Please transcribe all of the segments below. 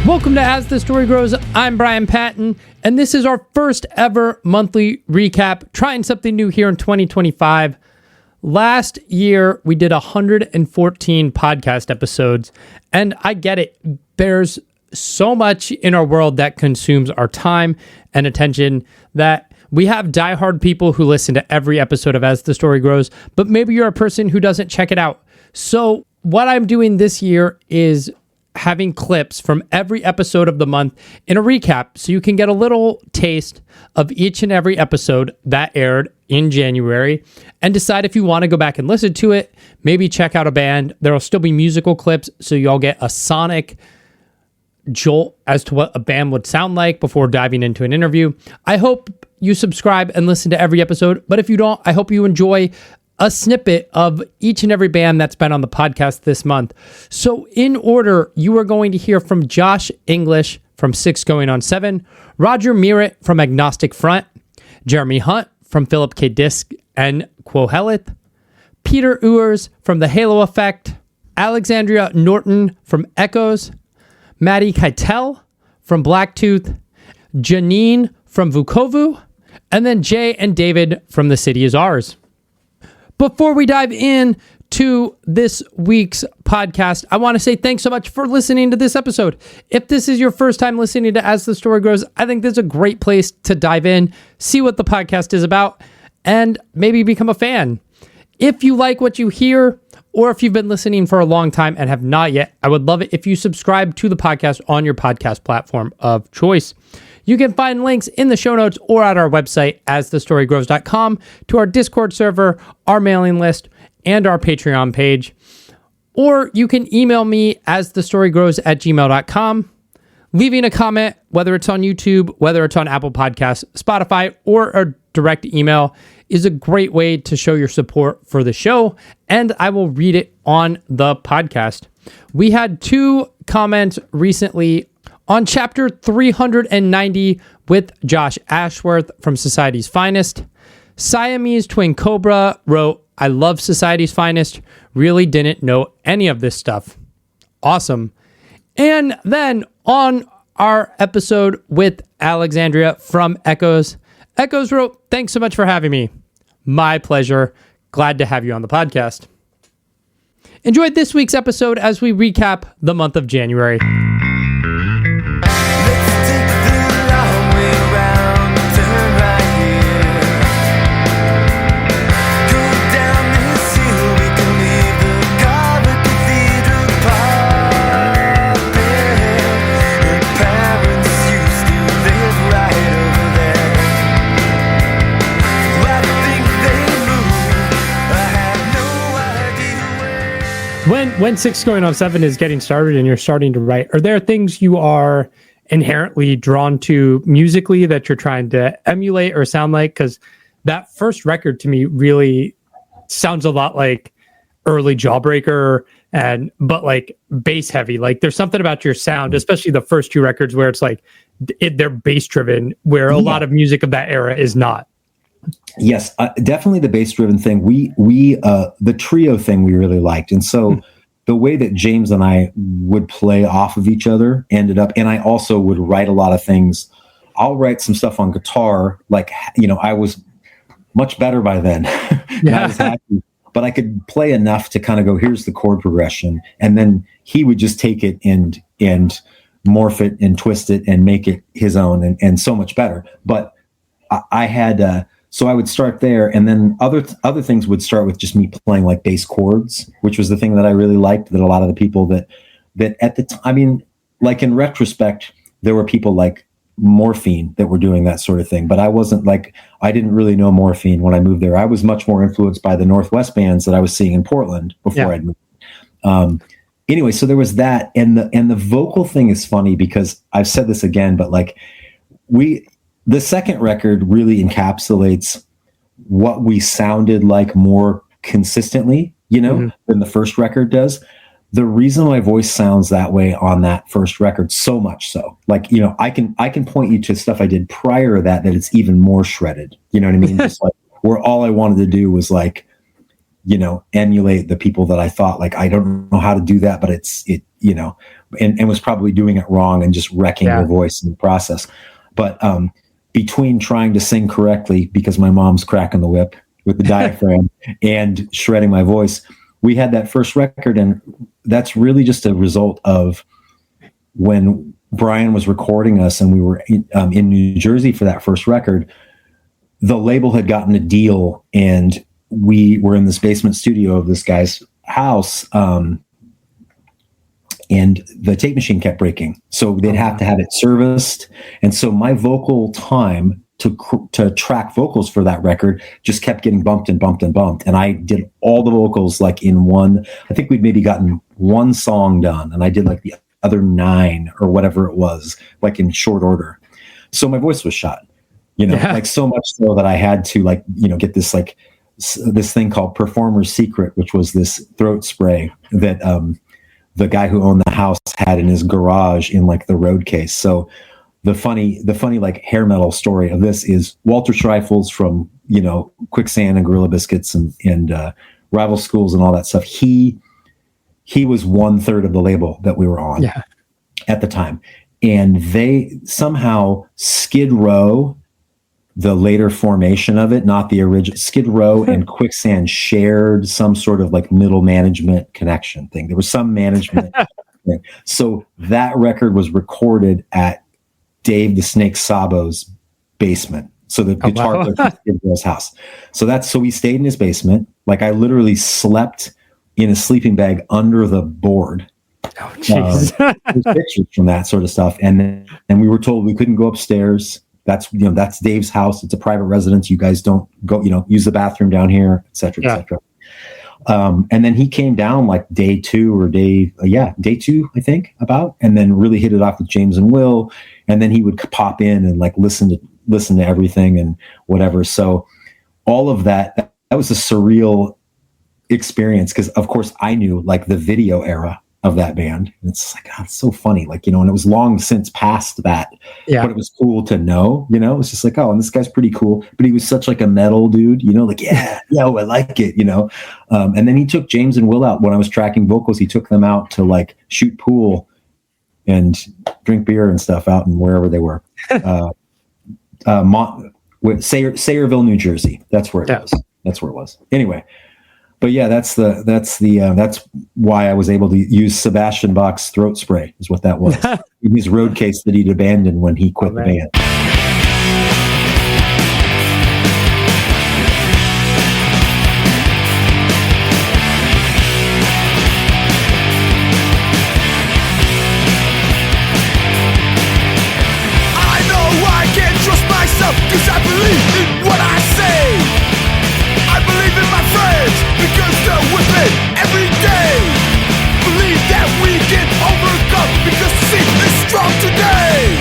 Welcome to As the Story Grows. I'm Brian Patton, and this is our first ever monthly recap, trying something new here in 2025. Last year, we did 114 podcast episodes, and I get it. There's so much in our world that consumes our time and attention that we have diehard people who listen to every episode of As the Story Grows, but maybe you're a person who doesn't check it out. So what I'm doing this year is having clips from every episode of the month in a recap so you can get a little taste of each and every episode that aired in January and decide if you want to go back and listen to it. Maybe check out a band. There will still be musical clips so y'all get a sonic jolt as to what a band would sound like before diving into an interview. I hope you subscribe and listen to every episode, but if you don't, I hope you enjoy a snippet of each and every band that's been on the podcast this month. So in order, you are going to hear from Josh English from 6 Going on 7, Roger Miret from Agnostic Front, Jeremy Hunt from Philip K. Disk and Qoheleth, Peter Iwers from The Halo Effect, Alexandra Norton from Echoes, Matti Keitel from Blacktoothed, Janine from Vukovi, and then Jay and David from TheCityIsOurs. Before we dive in to this week's podcast, I want to say thanks so much for listening to this episode. If this is your first time listening to As the Story Grows, I think this is a great place to dive in, see what the podcast is about, and maybe become a fan. If you like what you hear, or if you've been listening for a long time and have not yet, I would love it if you subscribe to the podcast on your podcast platform of choice. You can find links in the show notes or at our website, asthestorygrows.com, to our Discord server, our mailing list, and our Patreon page. Or you can email me asthestorygrows@gmail.com. Leaving a comment, whether it's on YouTube, whether it's on Apple Podcasts, Spotify, or a direct email, is a great way to show your support for the show, and I will read it on the podcast. We had 2 comments recently on chapter 390 with Josh Ashworth from Society's Finest. Siamese Twin Cobra wrote, I love Society's Finest. Really didn't know any of this stuff. Awesome. And then on our episode with Alexandria from Echoes, Echoes wrote, thanks so much for having me. My pleasure. Glad to have you on the podcast. Enjoyed this week's episode as we recap the month of January. When 6 Going on 7 is getting started and you're starting to write, are there things you are inherently drawn to musically that you're trying to emulate or sound like? Because that first record to me really sounds a lot like early Jawbreaker, but like bass heavy. Like there's something about your sound, especially the first 2 records, where it's like they're bass driven, where a lot of music of that era is not. Yes, definitely the bass driven thing. We the trio thing we really liked, and so. The way that James and I would play off of each other ended up, and I also would write a lot of things. I'll write some stuff on guitar, like, I was much better by then. Not as happy, but I could play enough to kind of go, here's the chord progression. And then he would just take it and morph it and twist it and make it his own and so much better. But I had, so I would start there, and then other things would start with just me playing like bass chords, which was the thing that I really liked. That a lot of the people that at the time, I mean, like in retrospect, there were people like Morphine that were doing that sort of thing, but I wasn't like, I didn't really know Morphine when I moved there. I was much more influenced by the Northwest bands that I was seeing in Portland before I'd moved. Anyway, so there was that, and the vocal thing is funny because I've said this again, but like the second record really encapsulates what we sounded like more consistently, than the first record does. The reason my voice sounds that way on that first record, so much so, like, I can point you to stuff I did prior to that it's even more shredded. You know what I mean? Just like where all I wanted to do was like emulate the people that I thought like, I don't know how to do that, but and was probably doing it wrong and just wrecking their voice in the process. But between trying to sing correctly because my mom's cracking the whip with the diaphragm and shredding my voice, we had that first record. And that's really just a result of when Brian was recording us and we were in New Jersey for that first record, the label had gotten a deal and we were in this basement studio of this guy's house. And the tape machine kept breaking. So they'd have to have it serviced. And so my vocal time to track vocals for that record just kept getting bumped and bumped and bumped. And I did all the vocals like in one, I think we'd maybe gotten one song done. And I did like the other 9 or whatever it was, like in short order. So my voice was shot, like so much so that I had to like, get this like this thing called Performer's Secret, which was this throat spray that, the guy who owned the house had in his garage in like the road case. So the funny like hair metal story of this is Walter Schreifels from, Quicksand and Gorilla Biscuits and Rival Schools and all that stuff. He was 1/3 of the label that we were on at the time. And they somehow Skid Row, the later formation of it, not the original. Skid Row and Quicksand shared some sort of like middle management connection thing. There was some management thing. So that record was recorded at Dave the Snake Sabo's basement. So the guitar player from Skid Row's house. So we stayed in his basement. Like I literally slept in a sleeping bag under the board. Oh, jeez. There's pictures from that sort of stuff. And we were told we couldn't go upstairs. That's Dave's house. It's a private residence. You guys don't go, use the bathroom down here, et cetera, et cetera. And then he came down like day 2, I think about, and then really hit it off with James and Will. And then he would pop in and like listen to everything and whatever. So all of that was a surreal experience. Cause of course I knew like the video era of that band. And it's like, God, it's so funny. Like, and it was long since past that, but it was cool to know, it was just like, oh, and this guy's pretty cool, but he was such like a metal dude, like, I like it, and then he took James and Will out when I was tracking vocals. He took them out to like shoot pool and drink beer and stuff out and wherever they were. Sayreville, New Jersey. That's where it was. Anyway. But yeah, that's why I was able to use Sebastian Bach's throat spray is what that was. In his road case that he'd abandoned when he quit the band. I know I can't trust myself because I believe in what I say. I believe in my friends because they're with me every day. Believe that we can overcome because the scene is strong today.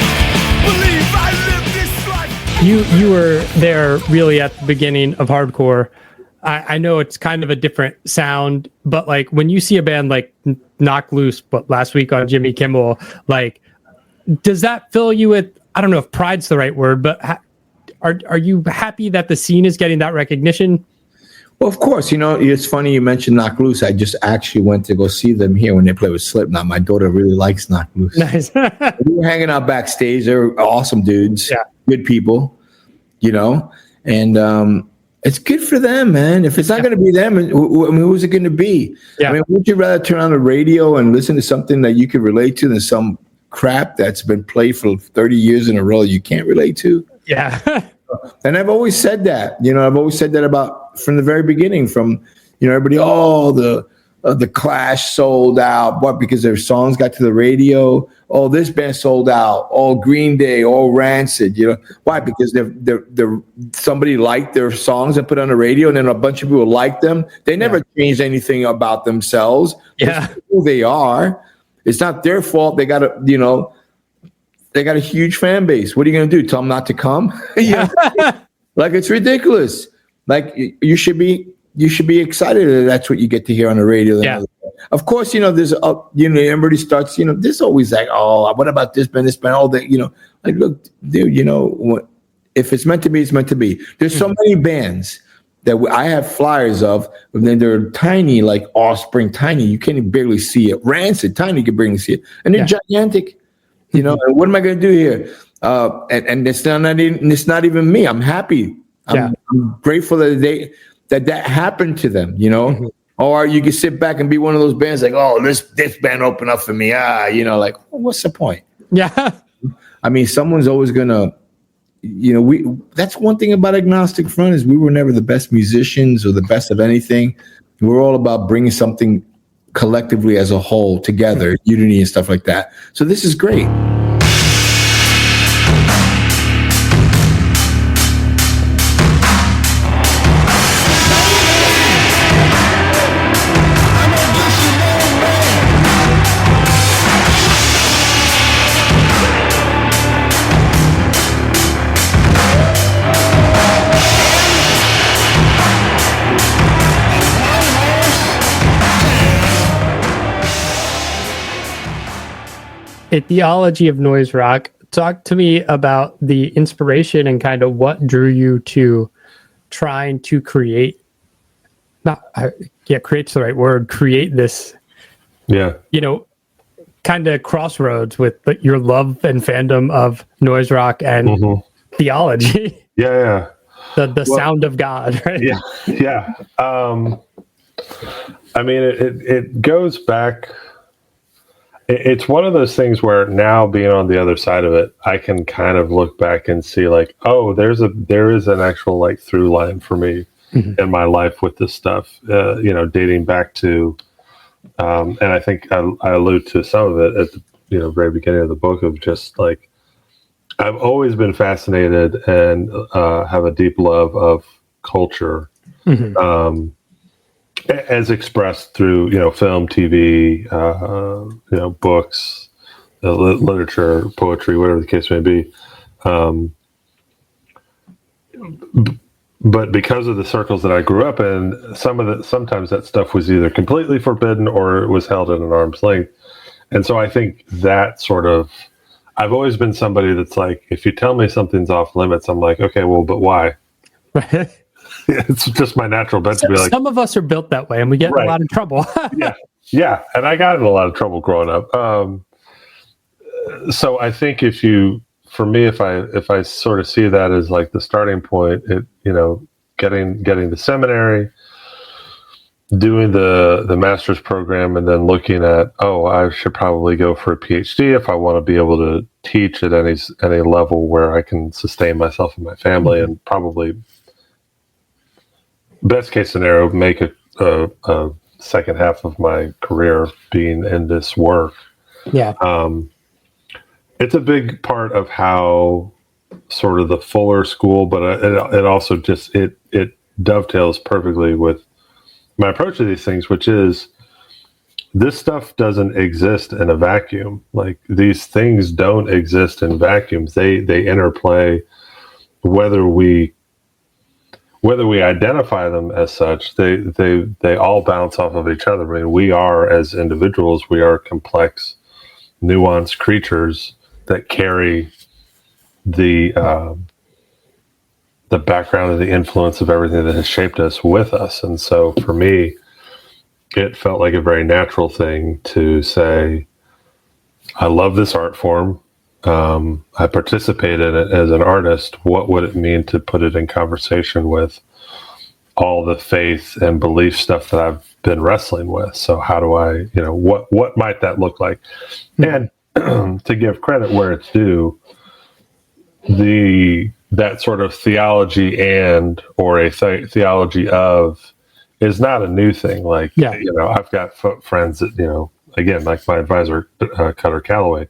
Believe I live this life. You were there really at the beginning of hardcore. I know it's kind of a different sound, but like when you see a band like Knock Loose, but last week on Jimmy Kimmel, like, does that fill you with, I don't know if pride's the right word, but are you happy that the scene is getting that recognition? Well, of course, it's funny you mentioned Knock Loose. I just actually went to go see them here when they play with Slipknot. My daughter really likes Knock Loose. Nice. We were hanging out backstage. They're awesome dudes, good people, and it's good for them, man. If it's not going to be them, who's it going to be? Yeah. I mean, would you rather turn on the radio and listen to something that you can relate to than some crap that's been played for 30 years in a row you can't relate to? Yeah. And I've always said that, I've always said that from the very beginning, from, everybody, the Clash sold out. What? Because their songs got to the radio. Oh, this band sold out. Oh, Green Day, oh, Rancid. Why? Because they're somebody liked their songs and put on the radio, and then a bunch of people liked them. They never changed anything about themselves. Yeah, it's who they are. It's not their fault. They got they got a huge fan base. What are you going to do? Tell them not to come? Like, it's ridiculous. Like, you should be excited that that's what you get to hear on the radio. Yeah. Of course, there's everybody starts, there's always like, oh, what about this band, all that, like, look, dude, if it's meant to be, it's meant to be. There's so many bands that I have flyers of, and then they're tiny, like Offspring, tiny. You can't even barely see it. Rancid, tiny, you can barely see it, and they're gigantic. You know, and what am I going to do here? And it's not even me. I'm happy. I'm grateful that happened to them. You know, or you can sit back and be one of those bands like, oh, this band opened up for me. You know, like, well, what's the point? Yeah. I mean, someone's always gonna. You know, that's one thing about Agnostic Front is we were never the best musicians or the best of anything. We're all about bringing something collectively as a whole together, unity and stuff like that. So this is great. A theology of noise rock. Talk to me about the inspiration and kind of what drew you to trying to create. Create's the right word. Create this. Yeah. You know, kind of crossroads with your love and fandom of noise rock and theology. Yeah. The sound of God. Right? Yeah. I mean, it goes back. It's one of those things where now being on the other side of it, I can kind of look back and see like, oh, there is an actual like through line for me in my life with this stuff, you know, dating back to, and I think I allude to some of it at the very beginning of the book of just like, I've always been fascinated and have a deep love of culture. As expressed through, film, TV, books, literature, poetry, whatever the case may be. But because of the circles that I grew up in, sometimes that stuff was either completely forbidden or it was held at an arm's length. And so I think that sort of, I've always been somebody that's like, if you tell me something's off limits, I'm like, okay, well, but why? It's just my natural bent to be like. Some of us are built that way, and we get in a lot of trouble. yeah, and I got in a lot of trouble growing up. So I think if I sort of see that as like the starting point, getting to seminary, doing the master's program, and then looking at, I should probably go for a PhD if I want to be able to teach at any level where I can sustain myself and my family, and probably. Best case scenario, make a second half of my career being in this work. Yeah. It's a big part of how sort of the Fuller School, but it also just, it dovetails perfectly with my approach to these things, which is this stuff doesn't exist in a vacuum. Like these things don't exist in vacuums. They interplay, whether we identify them as such, they all bounce off of each other. I mean, we are, as individuals, we are complex, nuanced creatures that carry the background and the influence of everything that has shaped us with us. And so for me, it felt like a very natural thing to say, I love this art form. I participated in it as an artist. What would it mean to put it in conversation with all the faith and belief stuff that I've been wrestling with? So how do I, what might that look like? And to give credit where it's due, that sort of theology or a theology of is not a new thing. Like, I've got friends that, again, like my advisor, Cutter Calloway,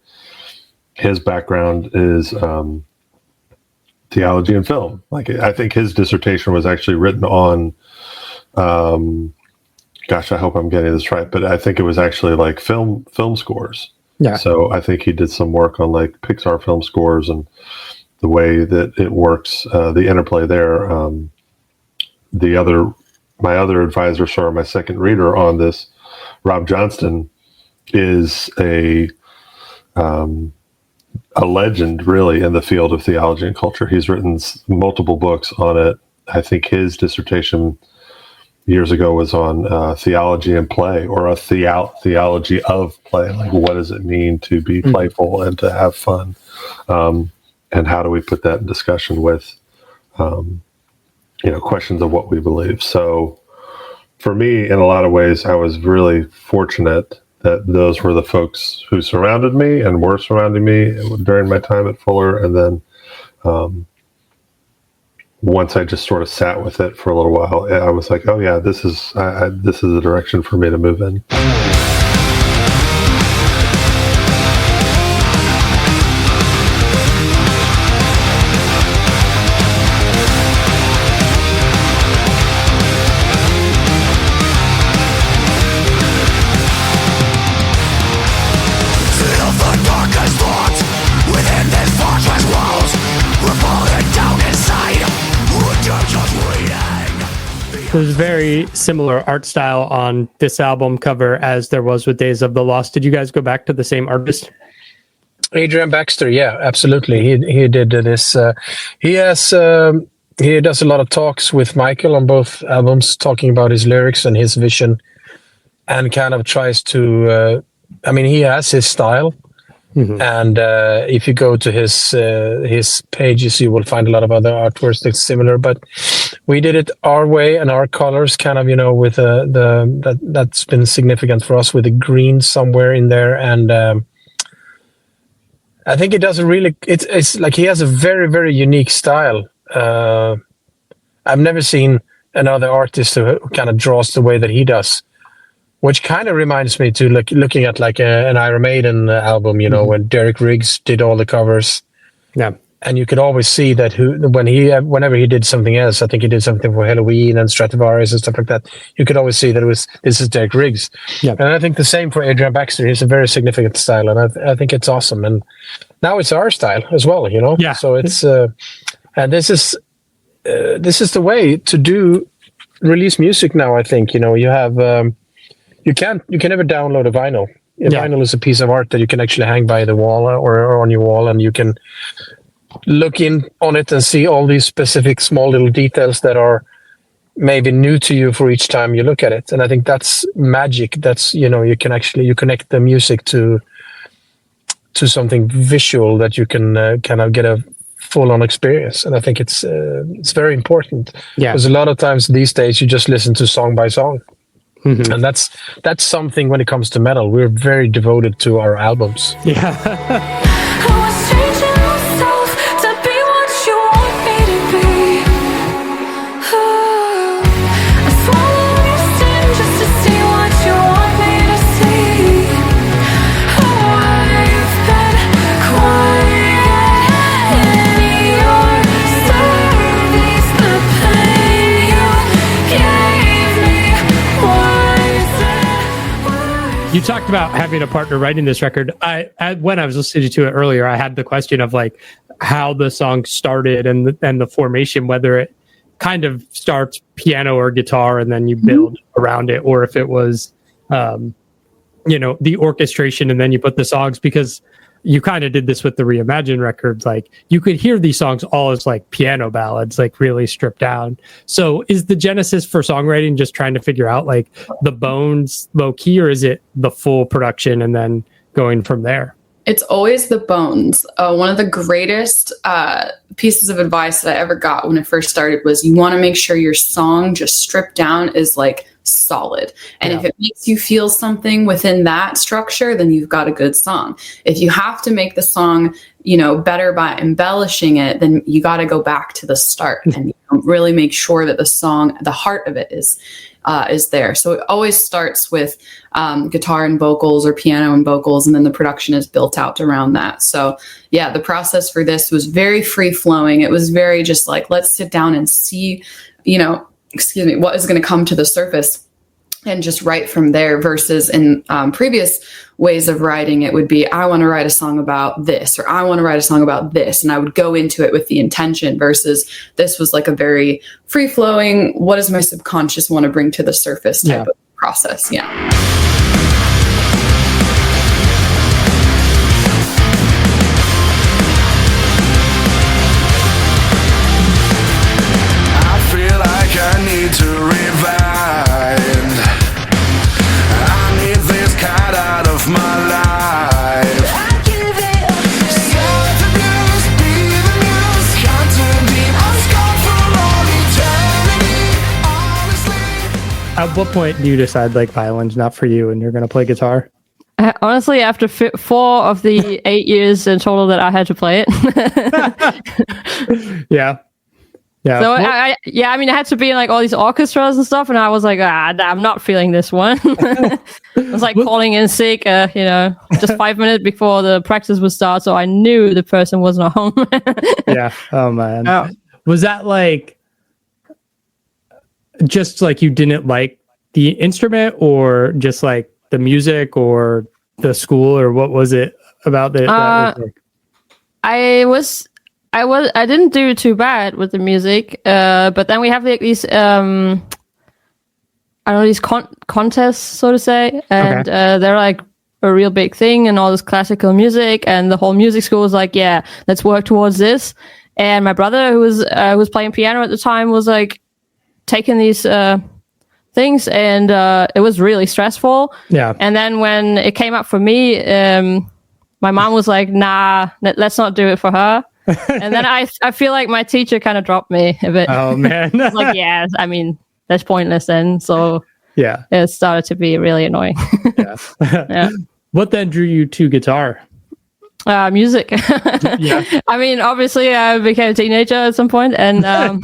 his background is theology and film. Like, I think his dissertation was actually written on, I hope I'm getting this right, but I think it was actually like film scores. Yeah. So I think he did some work on like Pixar film scores and the way that it works, the interplay there. My other advisor, my second reader on this, Rob Johnston, is a legend really in the field of theology and culture. He's written multiple books on it. I think his dissertation years ago was on theology and play, or a theology of play. Like, what does it mean to be playful and to have fun? And how do we put that in discussion with, questions of what we believe? So for me, in a lot of ways, I was really fortunate that those were the folks who surrounded me and were surrounding me during my time at Fuller. And then once I just sort of sat with it for a little while, I was like, oh yeah, this is the direction for me to move in. There's very similar art style on this album cover as there was with Days of the Lost. Did you guys go back to the same artist? Adrian Baxter, yeah, absolutely. He did this. He does a lot of talks with Michael on both albums, talking about his lyrics and his vision, and kind of tries to. He has his style, and if you go to his pages, you will find a lot of other artworks that's similar. But we did it our way and our colors, kind of, with that's been significant for us, with the green somewhere in there. And I think it does it's like he has a very, very unique style. I've never seen another artist who kind of draws the way that he does, which kind of reminds me to looking at like an Iron Maiden album, when Derek Riggs did all the covers. Yeah. And you could always see that whenever he did something else, I think he did something for Halloween and Stratovarius and stuff like that, you could always see that this is Derek Riggs. Yeah. And I think the same for Adrian Baxter. He's a very significant style, and I think it's awesome. And now it's our style as well, Yeah. So it's and this is the way to release music now. I think you have you can never download a vinyl. Vinyl is a piece of art that you can actually hang by the wall or on your wall, and you can look in on it and see all these specific small little details that are maybe new to you for each time you look at it. And I think that's magic. That's, you connect the music to something visual that you can kind of get a full-on experience. And I think it's very important. Yeah. Because a lot of times these days you just listen to song by song. Mm-hmm. And that's something when it comes to metal. We're very devoted to our albums. Yeah. You talked about having a partner writing this record. When I was listening to it earlier, I had the question of like how the song started and the formation, whether it kind of starts piano or guitar and then you build around it, or if it was, the orchestration and then you put the songs, because you kind of did this with the Reimagine records. Like you could hear these songs all as like piano ballads, like really stripped down. So is the genesis for songwriting just trying to figure out like the bones low key, or is it the full production and then going from there? It's always the bones. One of the greatest pieces of advice that I ever got when I first started was you want to make sure your song just stripped down is like solid. And if it makes you feel something within that structure, then you've got a good song. If you have to make the song, better by embellishing it, then you got to go back to the start and really make sure that the song, the heart of it is there. So it always starts with guitar and vocals or piano and vocals, and then the production is built out around that. So yeah, the process for this was very free flowing. It was very just like, let's sit down and see, what is going to come to the surface and just write from there, versus in previous ways of writing, it would be, I want to write a song about this, or I want to write a song about this. And I would go into it with the intention, versus this was like a very free flowing, what does my subconscious want to bring to the surface type of process. Yeah. what point do you decide like violin's not for you and you're going to play guitar? Honestly, after 4 of the 8 years in total that I had to play it. Yeah. So I had to be in like all these orchestras and stuff, and I was like, I'm not feeling this one. I was like calling in sick, just 5 minutes before the practice would start, so I knew the person wasn't at home. Yeah. Oh man. Oh. Was that like just like you didn't like the instrument, or just like the music, or the school, or what was it about it? I didn't do too bad with the music, but then we have like these these contests, so to say, and they're like a real big thing, and all this classical music, and the whole music school was like, yeah, let's work towards this. And my brother, who was playing piano at the time, was like taking these things, and it was really stressful. Yeah. And then when it came up for me, my mom was like, nah, let's not do it for her. And then I feel like my teacher kind of dropped me a bit. Oh man. Like, yeah, I mean, that's pointless then. So yeah, it started to be really annoying. Yeah. Yeah. What then drew you to guitar? Music. Yeah. I mean, obviously I became a teenager at some point, and I don't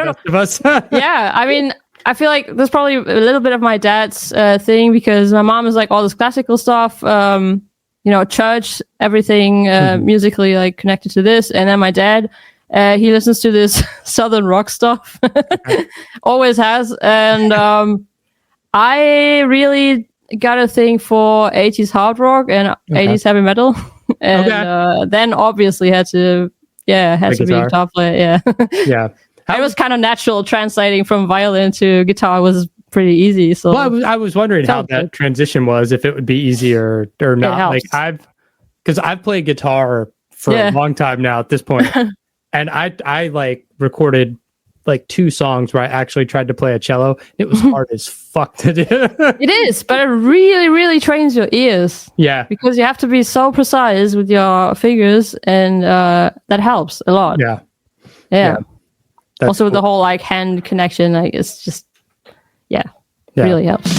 know. Of us. Yeah. I mean, I feel like there's probably a little bit of my dad's thing, because my mom is like all this classical stuff, church, everything musically like connected to this. And then my dad, he listens to this southern rock stuff, always has. And I really got a thing for 80s hard rock and 80s heavy metal. And then obviously had to be a guitar player. Yeah. Yeah. It was kind of natural. Translating from violin to guitar was pretty easy. So I was wondering how that transition was, if it would be easier or not. Like I've played guitar for a long time now at this point, and I like recorded like 2 songs where I actually tried to play a cello. It was hard as fuck to do. It is, but it really, really trains your ears. Yeah, because you have to be so precise with your fingers, and that helps a lot. Yeah. Also, with the whole like hand connection, like it's just really helps.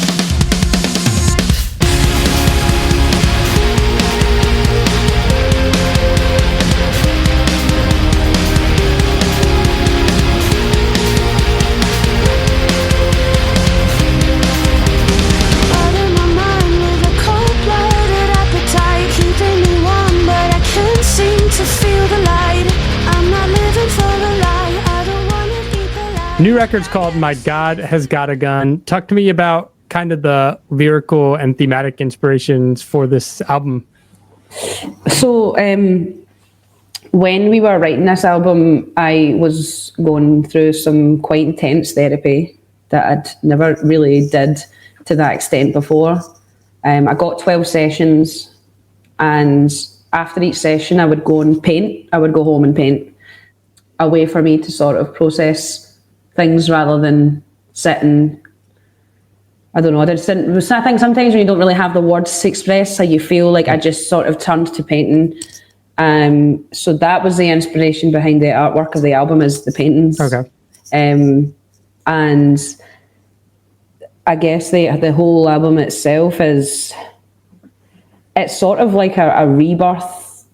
New record's called My God Has Got a Gun. Talk to me about kind of the lyrical and thematic inspirations for this album. So when we were writing this album, I was going through some quite intense therapy that I'd never really did to that extent before. I got 12 sessions, and after each session I would go and paint. I would go home and paint, a way for me to sort of process things rather than sitting. I don't know. I think sometimes when you don't really have the words to express how you feel, like I just sort of turned to painting. So that was the inspiration behind the artwork of the album, is the paintings. Okay. And I guess the whole album itself it's sort of like a rebirth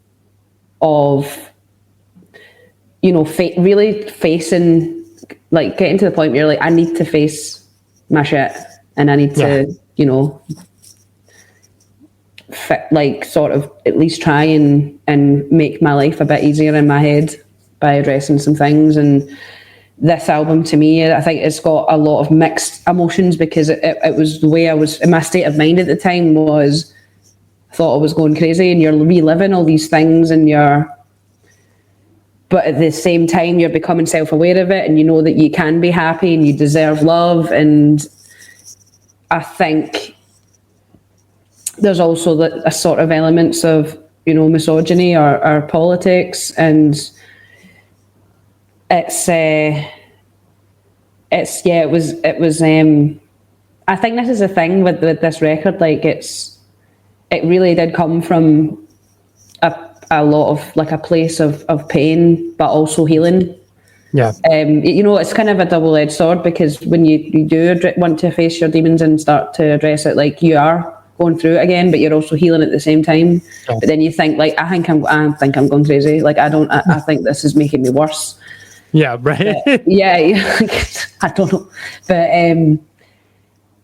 of, really facing, like getting to the point where you're like, I need to face my shit, and I need to, like sort of at least try and make my life a bit easier in my head by addressing some things. And this album, to me, I think it's got a lot of mixed emotions, because it was the way I was in my state of mind at the time, was I thought I was going crazy, and you're reliving all these things, and but at the same time, you're becoming self-aware of it, and you know that you can be happy and you deserve love. And I think there's also a sort of elements of, misogyny or politics, and it was. I think this is the thing with this record. Like it really did come from a lot of like a place of pain, but also healing. Yeah. It's kind of a double-edged sword, because when you do want to face your demons and start to address it, like, you are going through it again, but you're also healing at the same time. Yeah. But then you think, like, I think I'm going crazy. Like, I think this is making me worse. Yeah, right. I don't know. But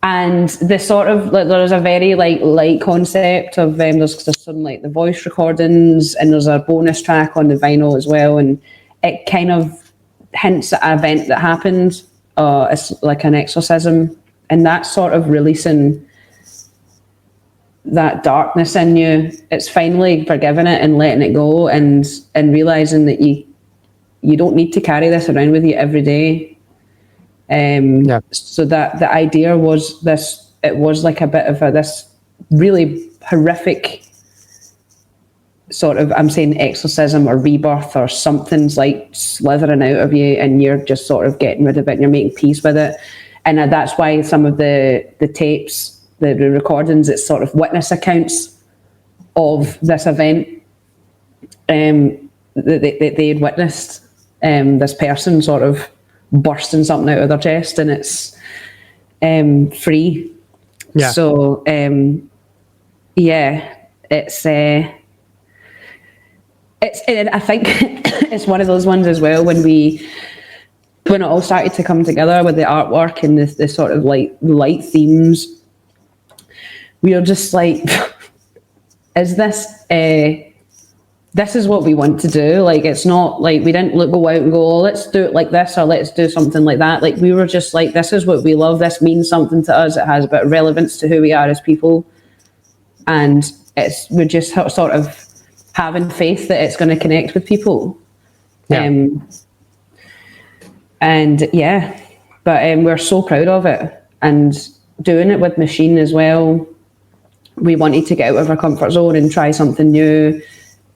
and the sort of, like, there's a very light concept of there's some like the voice recordings, and there's a bonus track on the vinyl as well, and it kind of hints at an event that happened. It's like an exorcism, and that's sort of releasing that darkness in you. It's finally forgiving it and letting it go, and realizing that you don't need to carry this around with you every day. So that the idea was this, it was like a bit of this really horrific sort of, I'm saying exorcism or rebirth, or something's like slithering out of you, and you're just sort of getting rid of it and you're making peace with it. And that's why some of the tapes, the recordings, it's sort of witness accounts of this event that they had witnessed, this person sort of bursting something out of their chest, and it's free. Yeah. So it's I think it's one of those ones as well, when it all started to come together with the artwork and the sort of like light themes, we were just like, is this this is what we want to do? Like, it's not like we didn't go out and go, oh, let's do it like this, or let's do something like that. Like, we were just like, this is what we love. This means something to us. It has a bit of relevance to who we are as people. And we're just sort of having faith that it's going to connect with people. Yeah. But we're so proud of it, and doing it with Machine as well. We wanted to get out of our comfort zone and try something new,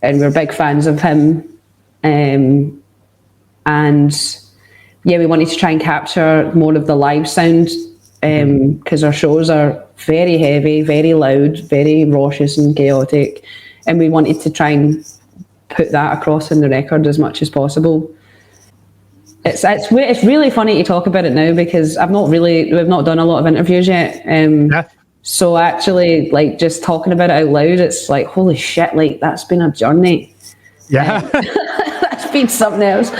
and we're big fans of him. We wanted to try and capture more of the live sound, because our shows are very heavy, very loud, very raucous and chaotic, and we wanted to try and put that across in the record as much as possible. It's really funny to talk about it now, because we've not done a lot of interviews yet. So actually, like, just talking about it out loud, it's like, holy shit, like, that's been a journey. Yeah. That's been something else.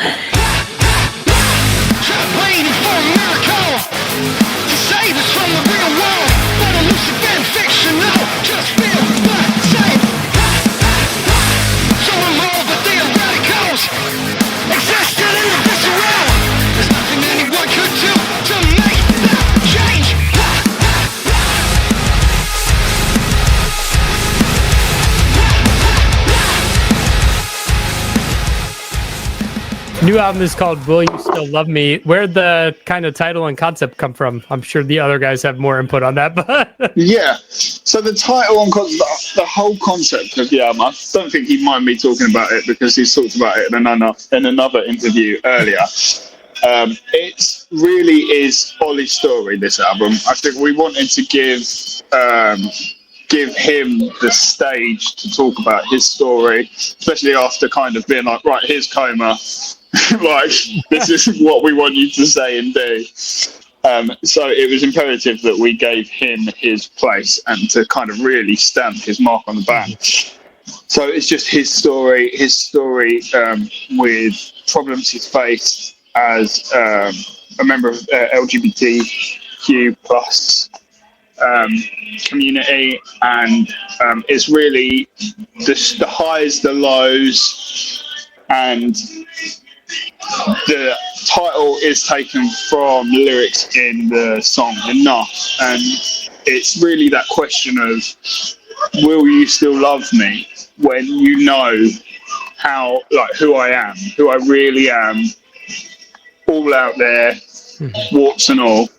New album is called Will You Still Love Me? Where'd the kind of title and concept come from? I'm sure the other guys have more input on that, but yeah. So the title and the whole concept of the album, I don't think he'd mind me talking about it, because he's talked about it in another interview earlier. It really is Ollie's story, this album. I think we wanted to give him the stage to talk about his story, especially after kind of being like, right, here's Coma. Like, this is what we want you to say and do. So it was imperative that we gave him his place and to kind of really stamp his mark on the band. So it's just his story with problems he's faced as a member of LGBTQ plus community, and it's really the highs, the lows, and the title is taken from lyrics in the song Enough, and it's really that question of, will you still love me when you know how, like, who I am, who I really am, all out there, warts and all.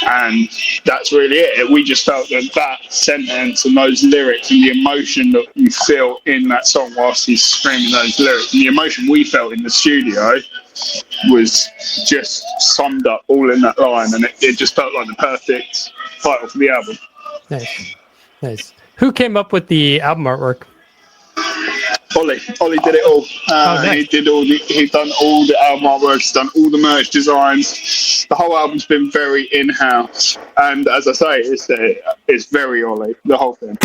And that's really it. We just felt that sentence and those lyrics and the emotion that you feel in that song whilst he's screaming those lyrics, and the emotion we felt in the studio was just summed up all in that line, and it just felt like the perfect title for the album. Nice. Who came up with the album artwork? Ollie did it all. Nice. He's done all the album artwork, he's done all the merch designs. The whole album's been very in-house, and as I say, it's very Ollie, the whole thing.